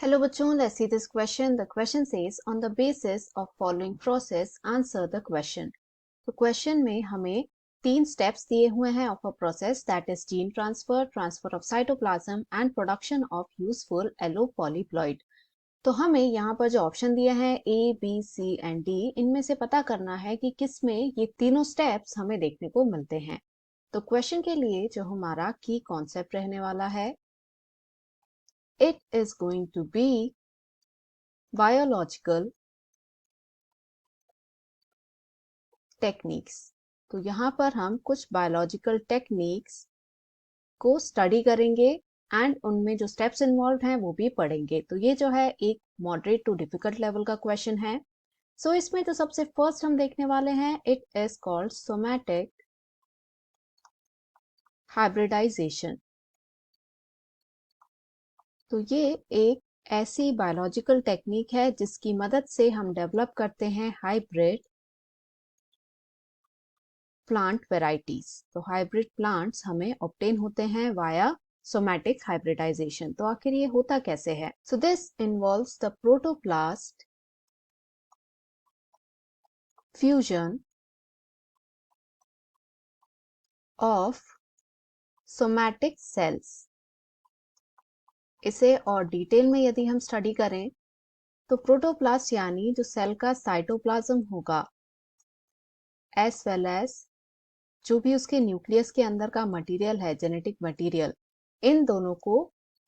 Hello बच्चों, let's see this question. The question says on the basis of following process answer the question. तो question में हमें 3 steps दिए हुए हैं of a process that is gene transfer, transfer of cytoplasm and production of useful allopolyploid. तो हमें यहाँ पर जो ऑप्शन दिए हैं A, B, C and D इनमें से पता करना है कि किस में ये तीनों स्टेप्स हमें देखने को मिलते हैं। तो क्वेश्चन के लिए जो हमारा की कॉन्सेप्ट रहने वाला है, it is going to be biological techniques. तो यहाँ पर हम कुछ बायोलॉजिकल टेक्निक्स को स्टडी करेंगे एंड उनमें जो स्टेप्स इन्वॉल्व हैं वो भी पढ़ेंगे। तो ये जो है एक मॉडरेट टू डिफिकल्ट लेवल का क्वेश्चन है। सो इसमें जो सबसे फर्स्ट हम देखने वाले हैं, it is called somatic hybridisation. तो ये एक ऐसी बायोलॉजिकल टेक्निक है जिसकी मदद से हम डेवलप करते हैं हाइब्रिड प्लांट वेराइटीज। तो हाइब्रिड प्लांट्स हमें ऑब्टेन होते हैं वाया सोमैटिक हाइब्रिडाइजेशन। तो आखिर ये होता कैसे है? So this involves the protoplast fusion of somatic cells. इसे और डिटेल में यदि हम स्टडी करें तो प्रोटोप्लास्ट यानी जो सेल का साइटोप्लाज्म होगा एज वेल एज जो भी उसके न्यूक्लियस के अंदर का मटेरियल है, जेनेटिक मटेरियल, इन दोनों को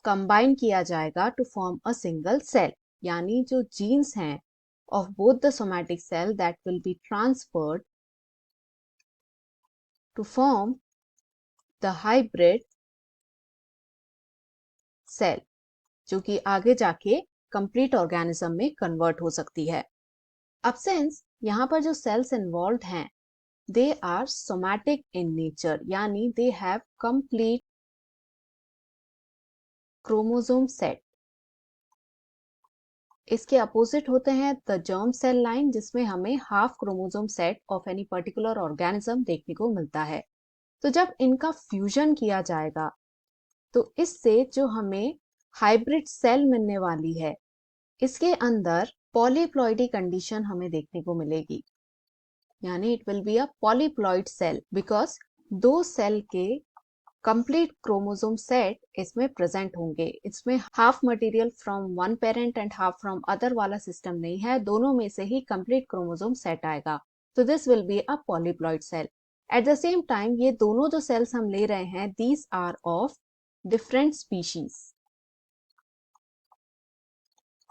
कंबाइन किया जाएगा to form a single cell. यानी जो जीन्स हैं of both the somatic cell that will be transferred to form the hybrid cell, जो कि आगे जाके कंप्लीट ऑर्गेनिज्म में कन्वर्ट हो सकती है। अब सिंस यहाँ पर जो सेल्स इन्वॉल्व हैं they are somatic in nature, यानी they have complete chromosome set। इसके अपोजिट होते हैं द जर्म सेल लाइन, जिसमें हमें half chromosome set of any particular organism देखने को मिलता है। तो जब इनका फ्यूजन किया जाएगा तो इससे जो हमें हाइब्रिड सेल मिलने वाली है, इसके अंदर पॉलीप्लॉइडी कंडीशन हमें देखने को मिलेगी। यानी it will be a polyploid cell because दो सेल के कंप्लीट क्रोमोसोम सेट इसमें प्रेजेंट होंगे। इसमें half material from one parent and half from other वाला सिस्टम नहीं है, दोनों में से ही कंप्लीट क्रोमोसोम सेट आएगा। तो this will be a polyploid cell. At the same time ये दोनों जो सेल्स हम ले रहे हैं, these are of different species.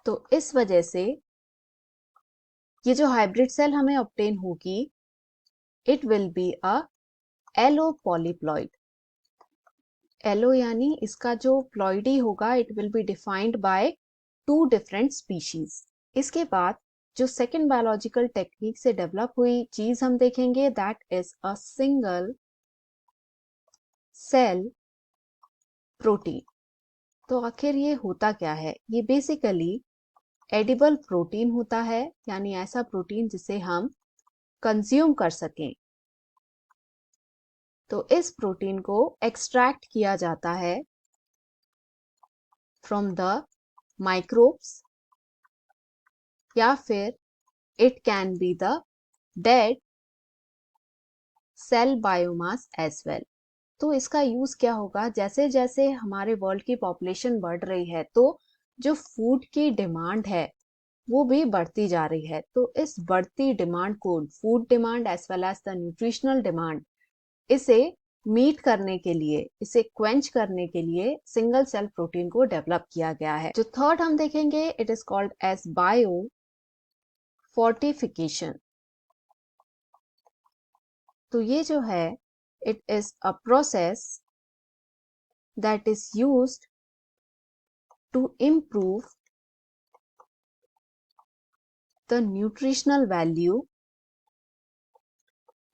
तो इस वजह से ये जो हाइब्रिड सेल हमें ऑब्टेन होगी, it will be a allo polyploid. Allo यानी इसका जो प्लॉइडी होगा it will be defined by 2 different species. इसके बाद जो सेकेंड बायोलॉजिकल टेक्निक से डेवलप हुई चीज हम देखेंगे, that is a single cell protein. तो आखिर ये होता क्या है? ये बेसिकली एडिबल प्रोटीन होता है, यानी ऐसा प्रोटीन जिसे हम कंज्यूम कर सकें। तो इस प्रोटीन को एक्सट्रैक्ट किया जाता है फ्रॉम द माइक्रोब्स, या फिर it can be the dead cell biomass as well. तो इसका यूज क्या होगा? जैसे जैसे हमारे वर्ल्ड की पॉपुलेशन बढ़ रही है तो जो फूड की डिमांड है वो भी बढ़ती जा रही है। तो इस बढ़ती डिमांड को, food demand as well as the nutritional demand, इसे मीट करने के लिए, इसे क्वेंच करने के लिए सिंगल सेल प्रोटीन को डेवलप किया गया है। जो थर्ड हम देखेंगे, it is called as bio fortification. तो ये जो है, it is a process that is used to improve the nutritional value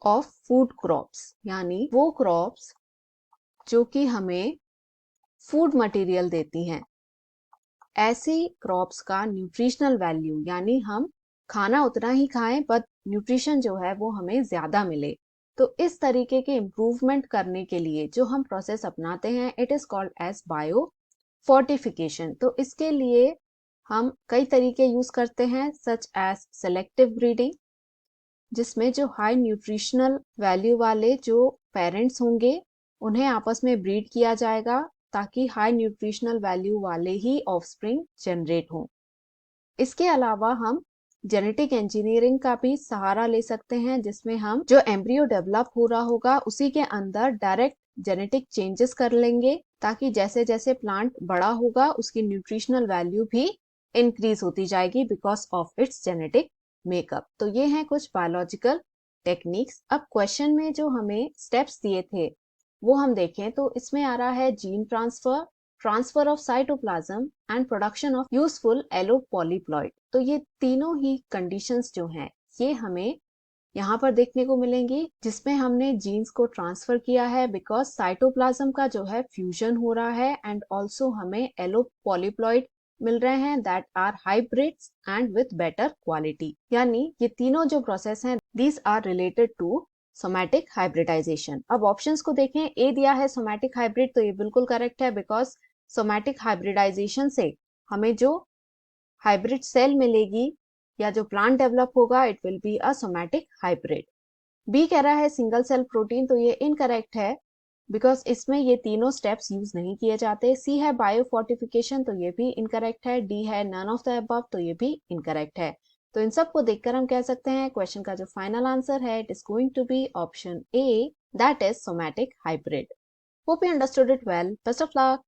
of food crops। यानी वो क्रॉप्स जो कि हमें फूड मटेरियल देती हैं, ऐसी क्रॉप्स का न्यूट्रिशनल वैल्यू, यानी हम खाना उतना ही खाएं बट न्यूट्रिशन जो है वो हमें ज्यादा मिले। तो इस तरीके के इम्प्रूवमेंट करने के लिए जो हम प्रोसेस अपनाते हैं, it is called as bio fortification. तो इसके लिए हम कई तरीके यूज करते हैं सच एज सेलेक्टिव ब्रीडिंग, जिसमें जो हाई न्यूट्रिशनल वैल्यू वाले जो पेरेंट्स होंगे उन्हें आपस में ब्रीड किया जाएगा ताकि हाई न्यूट्रिशनल वैल्यू वाले ही ऑफस्प्रिंग जनरेट हों। इसके अलावा हम जेनेटिक इंजीनियरिंग का भी सहारा ले सकते हैं, जिसमें हम जो एम्ब्रियो डेवलप हो रहा होगा उसी के अंदर डायरेक्ट जेनेटिक चेंजेस कर लेंगे ताकि जैसे जैसे प्लांट बड़ा होगा उसकी न्यूट्रिशनल वैल्यू भी इंक्रीज होती जाएगी because of its genetic makeup. तो ये हैं कुछ बायोलॉजिकल टेक्निक्स। अब क्वेश्चन में जो हमें स्टेप्स दिए थे वो हम देखें तो इसमें आ रहा है gene transfer, transfer of cytoplasm and production of useful allopolyploid. तो ये तीनों ही कंडीशंस जो हैं ये हमें यहाँ पर देखने को मिलेंगी, जिसमें हमने जीन्स को ट्रांसफर किया है बिकॉज साइटोप्लाज्म का जो है फ्यूजन हो रहा है एंड ऑल्सो हमें एलोपॉलीप्लॉइड मिल रहे हैं that are hybrids and with better quality. यानी ये तीनों जो प्रोसेस हैं these are related to somatic hybridisation. अब ऑप्शंस को देखें, ए दिया है सोमैटिक हाइब्रिड, तो ये बिल्कुल करेक्ट है बिकॉज सोमैटिक हाइब्रिडाइजेशन से हमें जो हाइब्रिड सेल मिलेगी या जो प्लांट डेवलप होगा it will be a somatic hybrid. B कह रहा है सिंगल सेल प्रोटीन, तो ये इनकरेक्ट है बिकॉज इसमें ये तीनों स्टेप्स यूज नहीं किए जाते। सी है बायोफोर्टिफिकेशन, तो ये भी इनकरेक्ट है। डी है नन ऑफ द अबव, तो ये भी इनकरेक्ट है। तो इन सब को देखकर हम कह सकते हैं क्वेश्चन का जो फाइनल आंसर है it is going to be option A, that is somatic hybrid. Hope you understood it well. Best of luck.